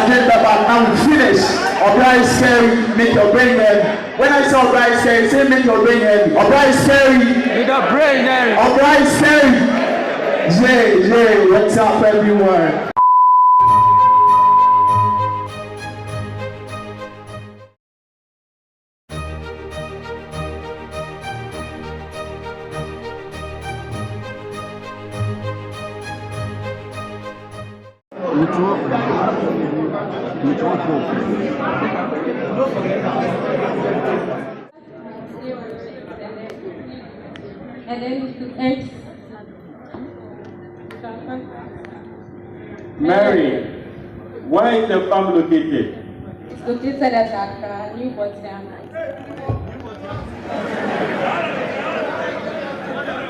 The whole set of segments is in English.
agenda, but now we finish. Obra is scary, make your brain heavy. When I say Obra is scary, say make your brain heavy. Obra is scary. Make your brain heavy. Obra is scary. Jay, what's up, everyone? And then X. Mary, where is the farm located? It's located at Accra, New Boston.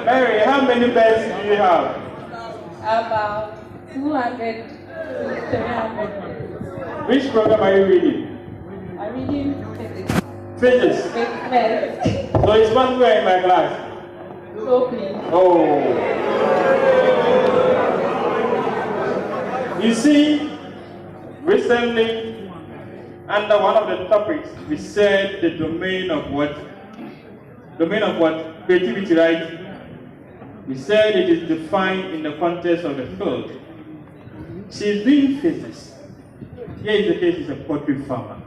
Mary, how many birds do you have? About 200 to 300. Which program are you reading? I'm reading physics. Physics. Physics. So it's one way in my class. So please. Oh. You see, recently, under one of the topics, we said the domain of what? Creativity, right? We said it is defined in the context of the field. She's doing physics. Here is the case, she's a poultry farmer.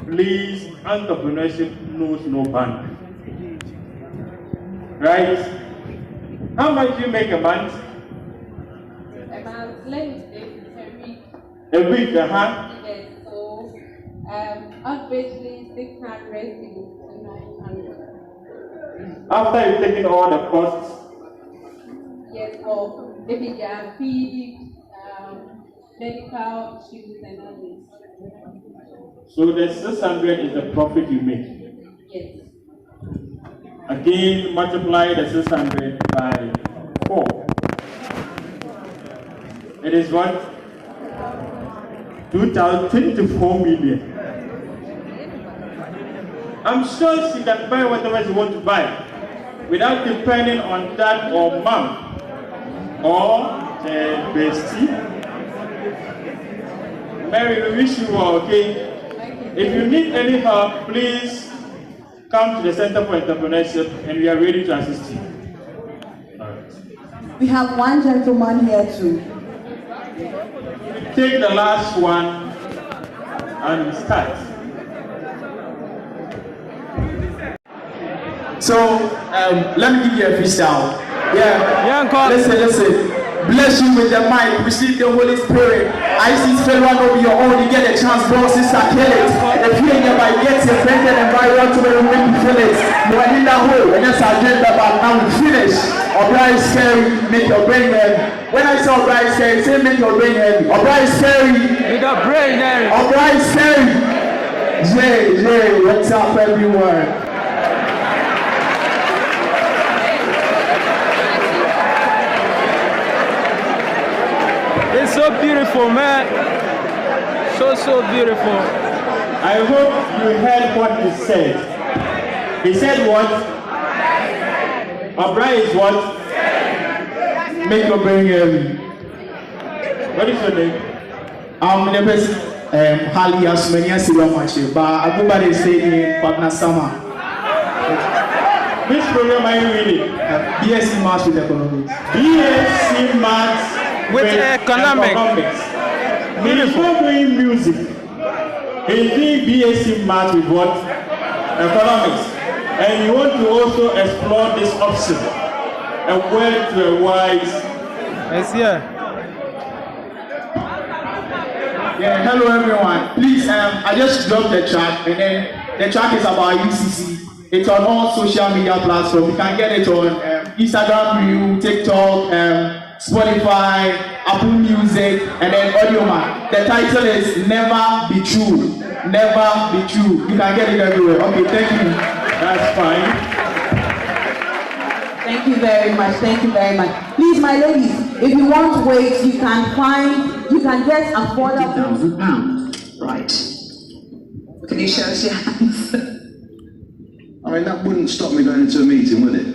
Please, entrepreneurship knows no boundary. Right? How much do you make a month? About, let me say, a week. A week, Yes, so averagely 600 to 900. After you've taken all the costs? Yes, for maybe feed, medical issues and others. So the 600 is the profit you make? Yes. Again, multiply the 600 by 4. It is what? 24 million. I'm sure she can buy whatever she wants to buy without depending on dad or mom or bestie. Mary, we wish you well, okay? If you need any help, please come to the Center for Entrepreneurship and we are ready to assist you. All right. We have one gentleman here too. Take the last one and start. So, let me give you a freestyle. Yeah. Listen. Bless you with the mic. Receive the Holy Spirit. I see failure over your own. You get a chance, bro. Sister, kill it. If you ain't nearby, get your friend and environment to make you feel it. You are in that hole. And that's our agenda, but now we finish. Obra is scary. Make your brain heavy. When I say Obra is scary, say make your brain heavy. Obra is scary. Make your brain heavy. Obra is scary. Jay, what's up, everyone? It's so beautiful, man. So beautiful. I hope you heard what he said. He said what? Obra is what? Make your brain heavy. What is your name? I'm the best Hali Asmania Siramache, but everybody say in Partner Sama. Which program are you reading? BSc Maths with Economics. BSc Maths with economics. He's not doing music. He's doing BSc Maths with what? Economics. And you want to also explore this option. A word to a wise. Yes, yeah. Yeah, hello everyone. Please, I just dropped the track, and then the track is about UCC. It's on all social media platforms. You can get it on Instagram, Reel, TikTok, Spotify, Apple Music, and then Audiomack. The title is Never Be True. Never Be True. You can get it everywhere. Okay, thank you. That's fine. Thank you very much. Thank you very much. Please, my ladies, if you want weights, you can get affordable. £50,000. Right. Can you show us your hands? I mean, that wouldn't stop me going into a meeting, would it?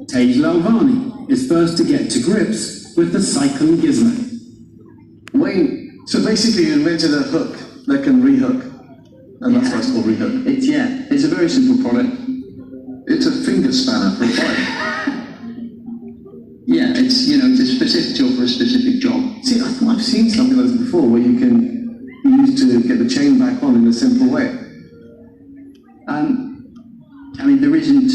Tej Lalvani is first to get to grips with the cycling gizmo. Wayne, so basically you invented a hook that can rehook. And that's why it's called rehook. It's a very simple product. It's a finger spanner for a bike. Yeah, it's a specific tool for a specific job. See, I thought I've seen something like this before where you can use to get the chain back on in a simple way. There isn't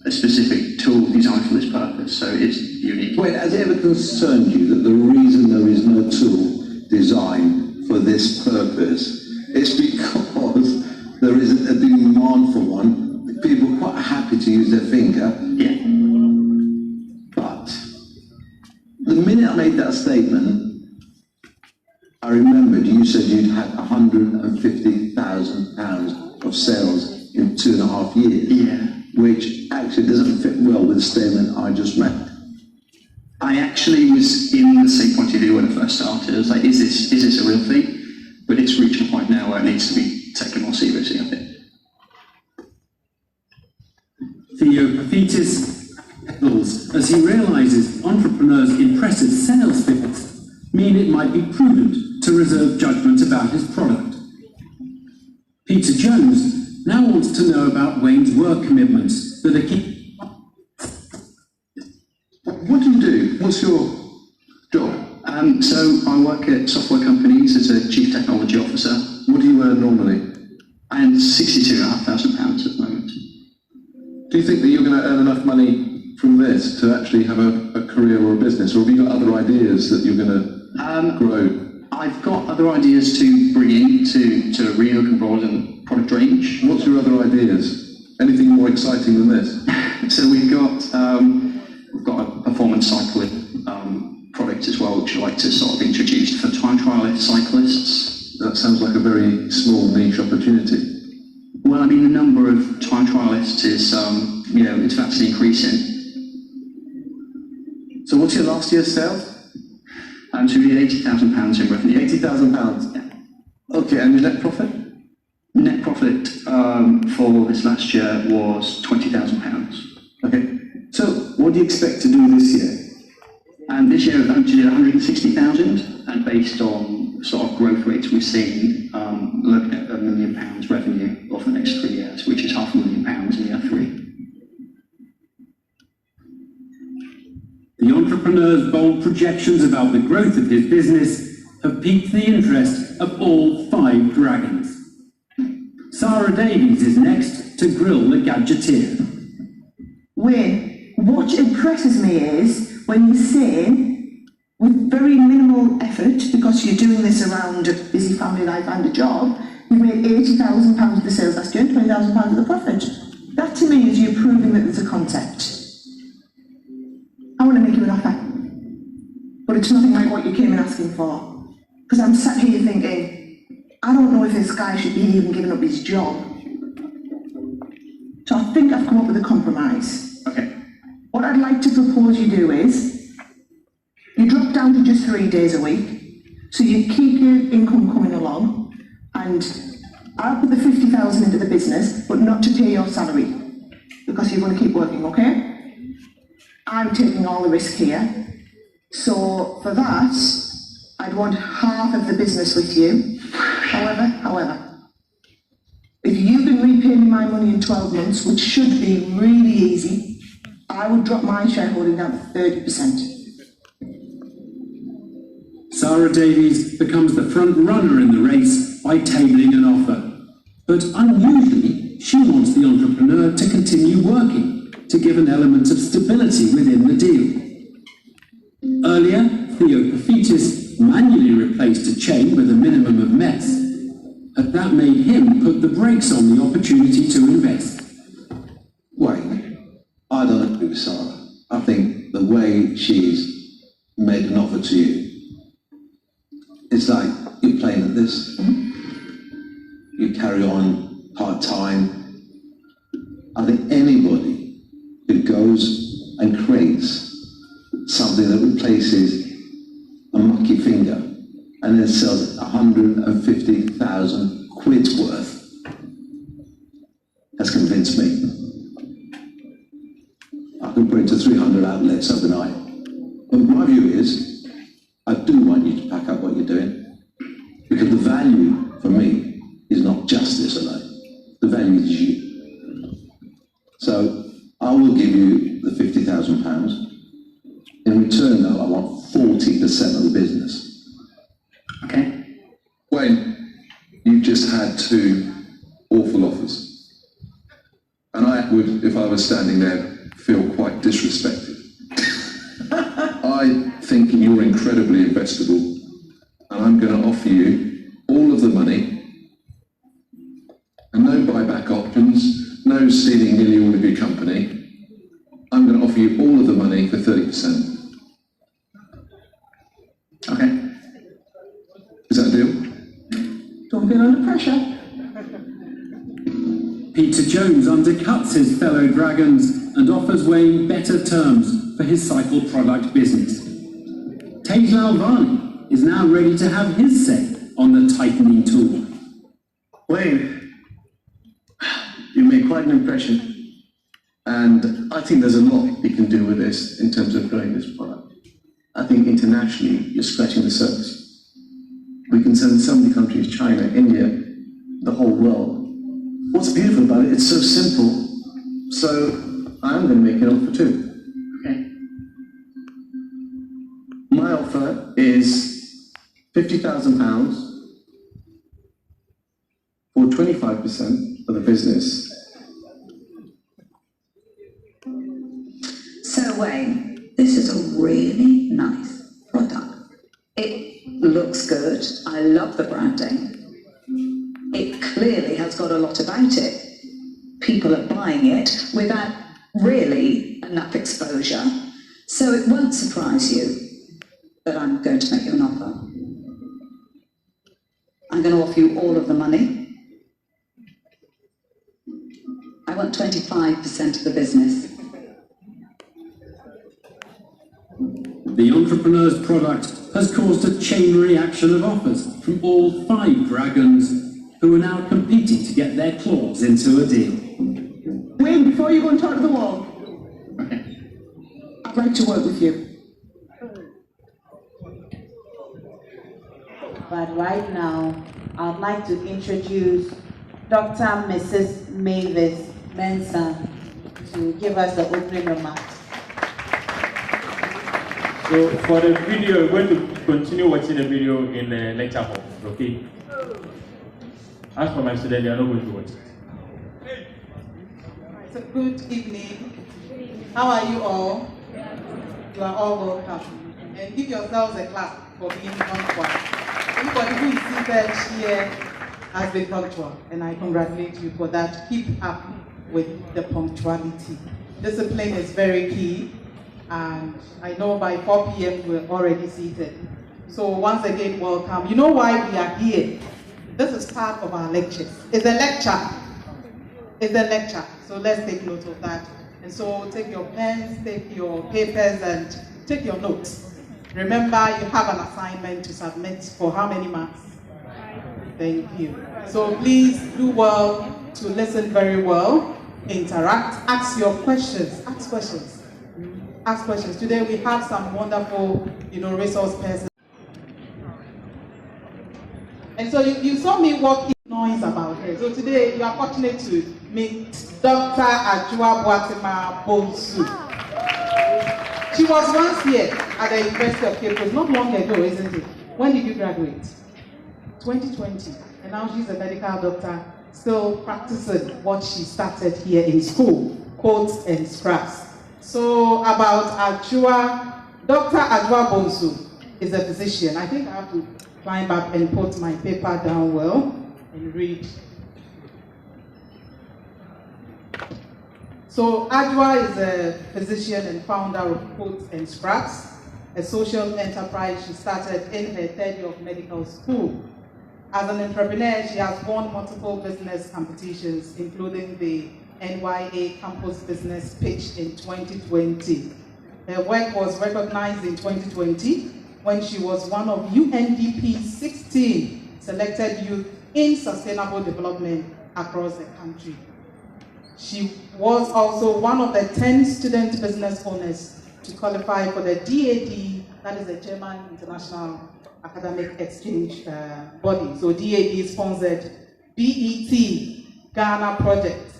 a specific tool designed for this purpose, so it's unique. Wait, has it ever concerned you that the reason there is no tool designed for this purpose is because there isn't a demand for one? People are quite happy to use their finger. Yeah. But the minute I made that statement, I remembered you said you'd had £150,000 of sales in 2.5 years. Yeah. Which actually doesn't fit well with the statement I just read. I actually was in the same point of view when I first started. I was like, is this a real thing? But it's reached a point now where it needs to be taken more seriously, I think. Theo Paphitis chuckles as he realises entrepreneurs' impressive sales figures mean it might be prudent to reserve judgment about his product. Peter Jones now wants to know about Wayne's work commitments that are keeping. What do you do? What's your job? So I work at software companies as a chief technology officer. What do you earn normally? I earn £62,500 at the moment. Do you think that you're going to earn enough money from this to actually have a career or a business, or have you got other ideas that you're going to grow? I've got other ideas to bring in to rehook and broaden the product range. What's your other ideas? Anything more exciting than this? So we've got a performance cycling product as well, which I'd like to sort of introduce for time trialist cyclists. That sounds like a very small niche opportunity. Well, the number of time trialists is, it's vastly increasing. So what's your last year's sales? So we did £80,000 in revenue. £80,000? Yeah. Okay, and your net profit? Net profit for this last year was £20,000. Okay. So what do you expect to do this year? And this year I did 160,000, and based on sort of growth rates we've seen, looking at £1 million revenue over the next 3 years, which is £500,000 in year 3. The entrepreneur's bold projections about the growth of his business have piqued the interest of all 5 dragons. Sarah Davies is next to grill the gadgeteer. Wayne, what impresses me is when you say, with very minimal effort, because you're doing this around a busy family life and a job, you made £80,000 of the sales last year and £20,000 of the profit. That to me is you proving that there's a concept. I want to make you an offer, but it's nothing like what you came in asking for. Because I'm sat here thinking, I don't know if this guy should be even giving up his job. So I think I've come up with a compromise. Okay. What I'd like to propose you do is, you drop down to just 3 days a week, so you keep your income coming along, and I'll put the 50,000 into the business, but not to pay your salary, because you're going to keep working, okay? I'm taking all the risk here, so for that, I'd want half of the business with you. However, if you can repay me my money in 12 months, which should be really easy, I would drop my shareholding down to 30%. Sarah Davies becomes the front runner in the race by tabling an offer. But unusually, she wants the entrepreneur to continue working, to give an element of stability within the deal. Earlier, Theo Paphitis manually replaced a chain with a minimum of mess, and that made him put the brakes on the opportunity to invest. Wayne, I don't agree with Sarah. I think the way she's made an offer to you, it's like you're playing at this. You carry on part-time. I think anybody who goes and creates something that replaces a mucky finger and then sells 150,000 quid's worth has convinced me. I can put it to 300 outlets overnight. But my view is, I do want you to pack up what you're doing, because the value for me is not just this alone. The value is you. So I will give you the £50,000. In return, though, I want 40% of the business. Okay? Wayne, you've just had two awful offers. And I would, if I was standing there, feel quite disrespected. I think you're incredibly investable, and I'm going to offer you all of the money, and no buyback options, no ceiling nearly all of your company. I'm going to offer you all of the money for 30%. Okay. Is that a deal? Don't feel under pressure. Peter Jones undercuts his fellow dragons and offers Wayne better terms for his cycle product business. Tej Lalvani is now ready to have his say on the tightening tool. Wayne, you made quite an impression, and I think there's a lot you can do with this in terms of growing this product. I think internationally, you're scratching the surface. We can sell in so many countries, China, India, the whole world. What's beautiful about it, it's so simple, so I'm going to make an offer too. Okay. My offer is £50,000 for 25% of the business. So Wayne, this is a really nice product. It looks good. I love the branding. It clearly has got a lot about it. People are buying it without really enough exposure. So it won't surprise you that I'm going to make you an offer. I'm going to offer you all of the money. I want 25% of the business. The entrepreneur's product has caused a chain reaction of offers from all 5 dragons who are now competing to get their claws into a deal. Wayne, before you go and talk to the wall, I'd like to work with you. But right now, I'd like to introduce Dr. Mrs. Mavis Mensah to give us the opening remarks. So for the video, we're going to continue watching the video in the lecture hall, okay? As for my students, they are not going to watch it. So good evening. How are you all? You are all welcome. And give yourselves a clap for being punctual. Anybody who is seated here has been punctual, and I congratulate you for that. Keep up with the punctuality. Discipline is very key, and I know by 4 p.m. we're already seated. So once again, welcome. You know why we are here? This is part of our lectures. It's a lecture. It's a lecture. So let's take note of that. And so take your pens, take your papers, and take your notes. Remember, you have an assignment to submit for how many marks? Thank you. So please do well to listen very well, interact, ask your questions, ask questions. Ask questions. Today we have some wonderful, resource persons. And so you saw me walking noise about her. So today you are fortunate to meet Dr. Ajua Boatima Bonsu. She was once here at the University of Cape Coast, not long ago, isn't it? When did you graduate? 2020. And now she's a medical doctor, still practicing what she started here in school, quotes and scraps. So about Ajua, Dr. Ajua Bonsu is a physician. I think I have to climb up and put my paper down well and read. So Ajua is a physician and founder of Quotes and Scraps, a social enterprise she started in her third year of medical school. As an entrepreneur, she has won multiple business competitions, including the NYA Campus Business Pitch in 2020. Her work was recognized in 2020 when she was one of UNDP's 16 selected youth in sustainable development across the country. She was also one of the 10 student business owners to qualify for the DAD, that is the German International Academic Exchange body. So DAD sponsored BET Ghana project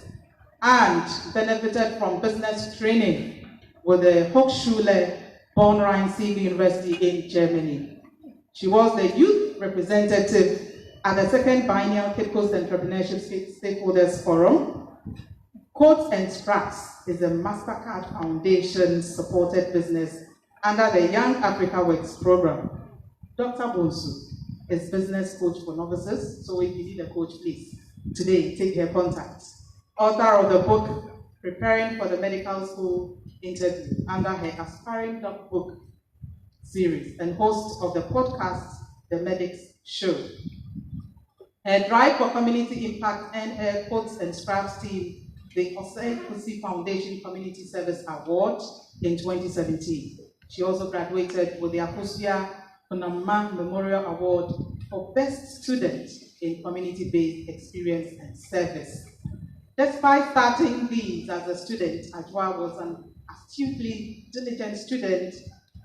and benefited from business training with the Hochschule Bonn-Rhein-Sieg University in Germany. She was the youth representative at the second biennial Cape Coast Entrepreneurship Stakeholders Forum. Coats and Straps is a MasterCard Foundation supported business under the Young Africa Works program. Dr. Bonsu is business coach for novices, so if you need a coach, please, today, take her contacts. Author of the book, Preparing for the Medical School Interview, under her Aspiring Doc book series, and host of the podcast, The Medics Show. Her drive for community impact earned her Coats and Straps team the Osei Kusi Foundation Community Service Award in 2017. She also graduated with the Akosua Kunama Memorial Award for Best Student in Community-Based Experience and Service. Despite starting these as a student, Ajwa was an astutely diligent student.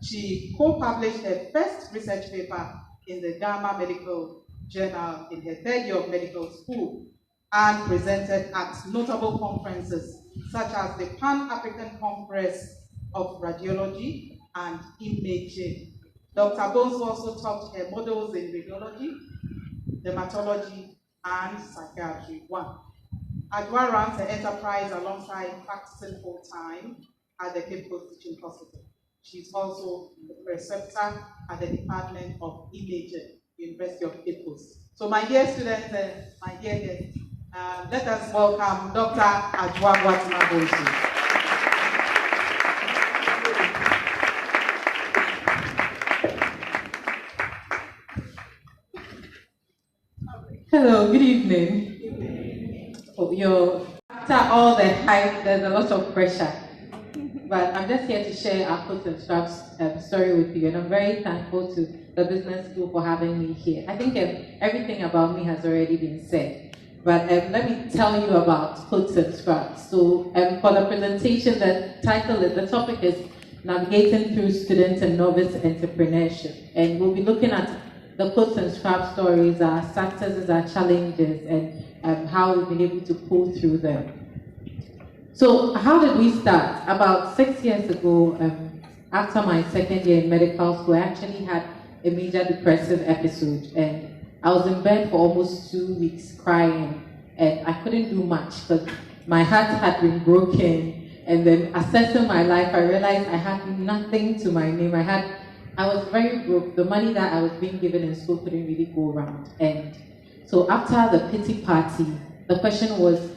She co-published her first research paper in the Ghana Medical Journal in her third year of medical school and presented at notable conferences such as the Pan-African Congress of Radiology and Imaging. Dr. Bonsu also taught her models in radiology, dermatology, and psychiatry 1. Ajwa runs her enterprise alongside practicing full-time at the Cape Coast Teaching Hospital. She's also the preceptor at the Department of Imaging, University of Cape Coast. So my dear students and my dear guests, let us welcome Dr. Ajwa Boatema Bonsu. Hello, good evening. After all the hype, there's a lot of pressure. But I'm just here to share our Coats and Straps story with you, and I'm very thankful to the business school for having me here. I think everything about me has already been said, but let me tell you about Coats and Straps. So for the presentation, the topic is Navigating Through Student and Novice Entrepreneurship, and we'll be looking at the Coats and Straps stories, our successes, our challenges, and how we've been able to pull through them. So how did we start? About 6 years ago, after my second year in medical school, I actually had a major depressive episode, and I was in bed for almost 2 weeks crying, and I couldn't do much because my heart had been broken. And then assessing my life, I realized I had nothing to my name. I was very broke. The money that I was being given in school couldn't really go around. And so after the pity party, the question was,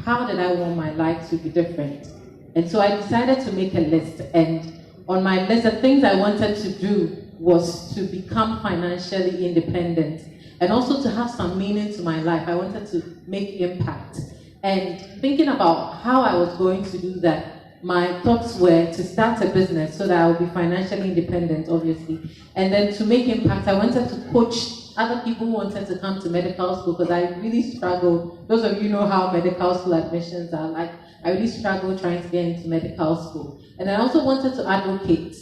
how did I want my life to be different? And so I decided to make a list. And on my list, the things I wanted to do was to become financially independent and also to have some meaning to my life. I wanted to make impact. And thinking about how I was going to do that, my thoughts were to start a business so that I would be financially independent, obviously. And then to make impact, I wanted to coach other people who wanted to come to medical school because I really struggled. Those of you know how medical school admissions are like. I really struggled trying to get into medical school. And I also wanted to advocate,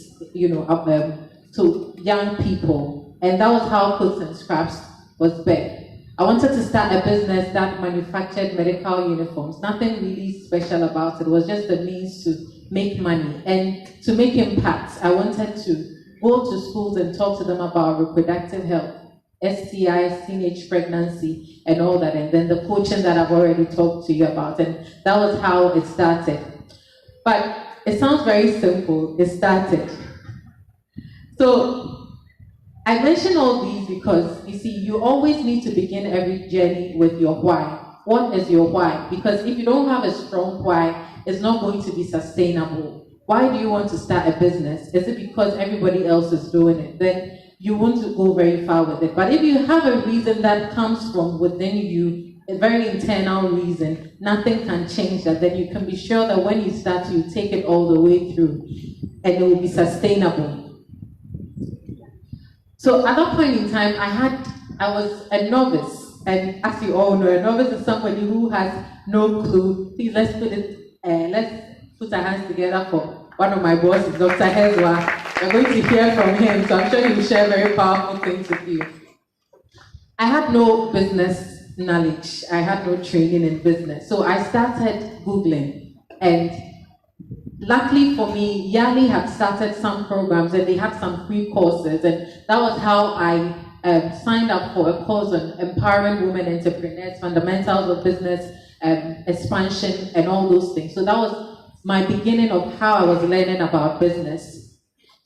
to young people. And that was how Coats and Straps was birthed. I wanted to start a business that manufactured medical uniforms. Nothing really special about it. It was just a means to make money. And to make impact, I wanted to go to schools and talk to them about reproductive health, STIs, teenage pregnancy, and all that. And then the coaching that I've already talked to you about. And that was how it started. But it sounds very simple. It started. So I mention all these because, you see, you always need to begin every journey with your why. What is your why? Because if you don't have a strong why, it's not going to be sustainable. Why do you want to start a business? Is it because everybody else is doing it? Then you want to go very far with it. But if you have a reason that comes from within you, a very internal reason, nothing can change that, then you can be sure that when you start, you take it all the way through and it will be sustainable. So at that point in time, I was a novice, and as you all know, a novice is somebody who has no clue. Please let's put our hands together for one of my bosses, Dr. Hezwa. You're going to hear from him, so I'm sure he will share very powerful things with you. I had no business knowledge. I had no training in business. So I started Googling. And luckily for me, Yali had started some programs and they had some free courses. And that was how I signed up for a course on empowering women entrepreneurs, fundamentals of business, expansion, and all those things. So that was my beginning of how I was learning about business.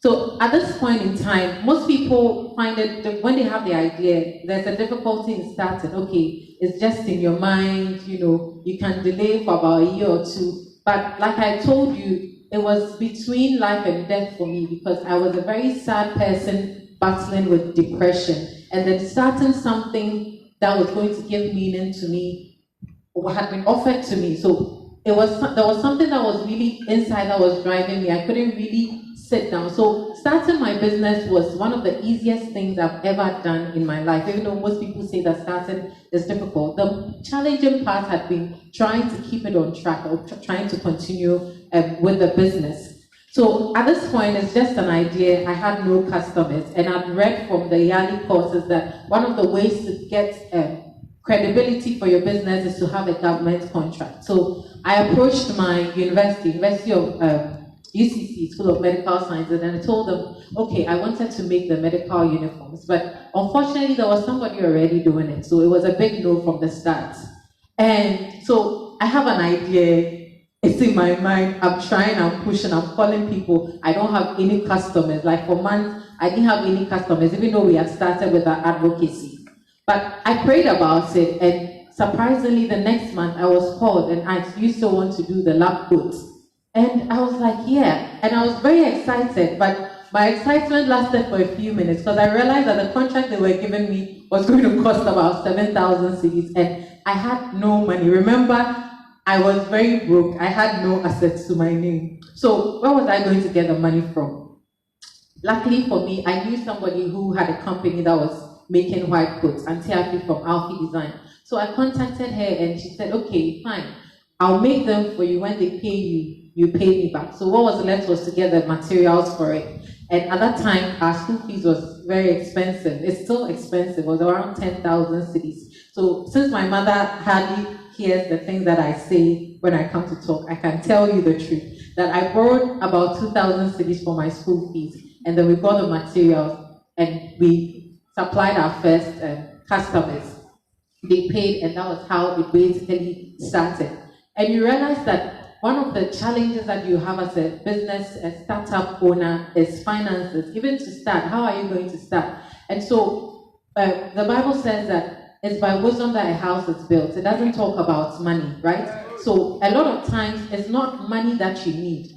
So at this point in time, most people find it, when they have the idea, there's a difficulty in starting. Okay, it's just in your mind, you can delay for about a year or two. But like I told you, it was between life and death for me because I was a very sad person battling with depression. And then starting something that was going to give meaning to me had been offered to me. So there was something that was really inside that was driving me. I couldn't really sit down. So starting my business was one of the easiest things I've ever done in my life. Even though most people say that starting is difficult, the challenging part had been trying to keep it on track or trying to continue with the business. So at this point, it's just an idea. I had no customers, and I'd read from the Yali courses that one of the ways to get credibility for your business is to have a government contract. So I approached my University of UCC, School of Medical Sciences, and I told them, okay, I wanted to make the medical uniforms, but unfortunately there was somebody already doing it, so it was a big no from the start. And so I have an idea, it's in my mind, I'm trying, I'm pushing, I'm calling people, I don't have any customers. Like for months, I didn't have any customers, even though we had started with our advocacy. But I prayed about it, and surprisingly the next month I was called and asked, you still want to do the lab coats? And I was like, yeah. And I was very excited, but my excitement lasted for a few minutes because I realized that the contract they were giving me was going to cost about 7,000 cedis, and I had no money. Remember, I was very broke. I had no assets to my name. So where was I going to get the money from? Luckily for me, I knew somebody who had a company that was making white coats, Antiafi from Alfie Design. So I contacted her and she said, okay, fine. I'll make them for you. When they pay you, you pay me back. So what was left was to get the materials for it. And at that time, our school fees was very expensive. It's still expensive. It was around 10,000 cedis. So since my mother hardly hears the things that I say when I come to talk, I can tell you the truth, that I borrowed about 2,000 cedis for my school fees. And then we got the materials and we supplied our first customers. They paid, and that was how it basically started. And you realize that one of the challenges that you have as a business, a startup owner, is finances. Even to start, how are you going to start? And so the Bible says that it's by wisdom that a house is built. It doesn't talk about money, right? So a lot of times, it's not money that you need.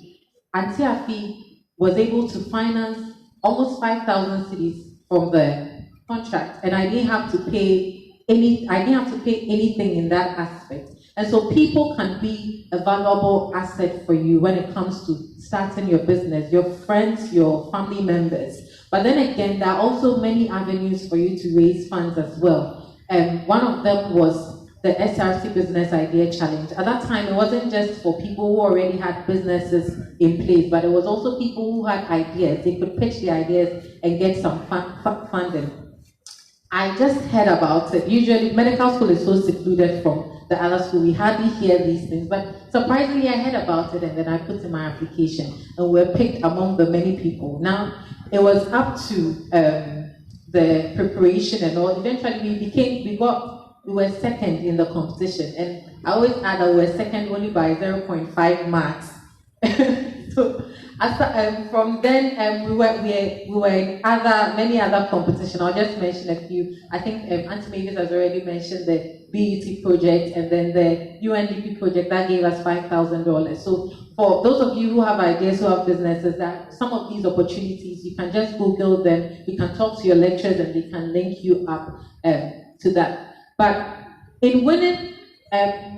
Auntie Afi was able to finance almost 5,000 cedis from the contract, and I didn't have to pay anything in that aspect. And so people can be a valuable asset for you when it comes to starting your business, your friends, your family members. But then again, there are also many avenues for you to raise funds as well. One of them was the SRC Business Idea Challenge. At that time, it wasn't just for people who already had businesses in place, but it was also people who had ideas. They could pitch the ideas and get some funding. I just heard about it. Usually, medical school is so secluded from the other school, we hardly hear these things. But surprisingly, I heard about it and then I put in my application and we were picked among the many people. Now, it was up to the preparation and all. Eventually, we were second in the competition. And I always add that we were second only by 0.5 marks. So from then, we were in many other competitions. I'll just mention a few. I think Auntie Mavis has already mentioned the BET project and then the UNDP project that gave us $5,000. So for those of you who have ideas, who have businesses, that some of these opportunities, you can just Google them. You can talk to your lecturers and they can link you up to that. But in winning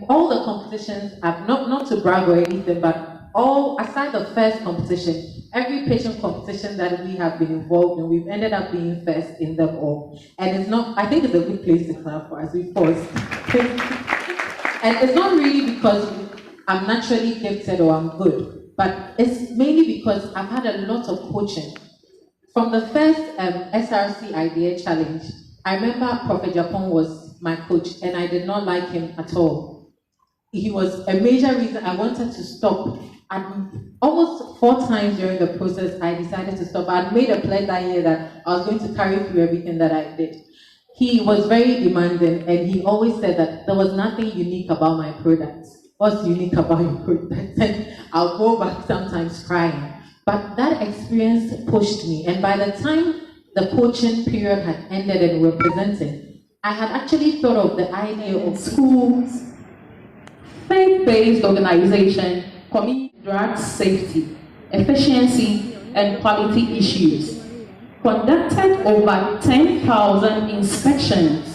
all the competitions, not to brag or anything, but all aside the first competition, every patient competition that we have been involved in, we've ended up being first in them all. And it's not, I think it's a good place to clap for us, we pause. And it's not really because I'm naturally gifted or I'm good. but it's mainly because I've had a lot of coaching. From the first SRC Idea Challenge, I remember Prophet Japon was my coach, and I did not like him at all. He was a major reason I wanted to stop. And almost 4 times during the process, I decided to stop. I had made a pledge that year that I was going to carry through everything that I did. He was very demanding, and he always said that there was nothing unique about my products. What's unique about your products? And I'll go back sometimes crying. But that experience pushed me, and by the time the coaching period had ended and we were presenting, I had actually thought of the idea of schools, faith-based organization, community drug safety, efficiency, and quality issues. Conducted over 10,000 inspections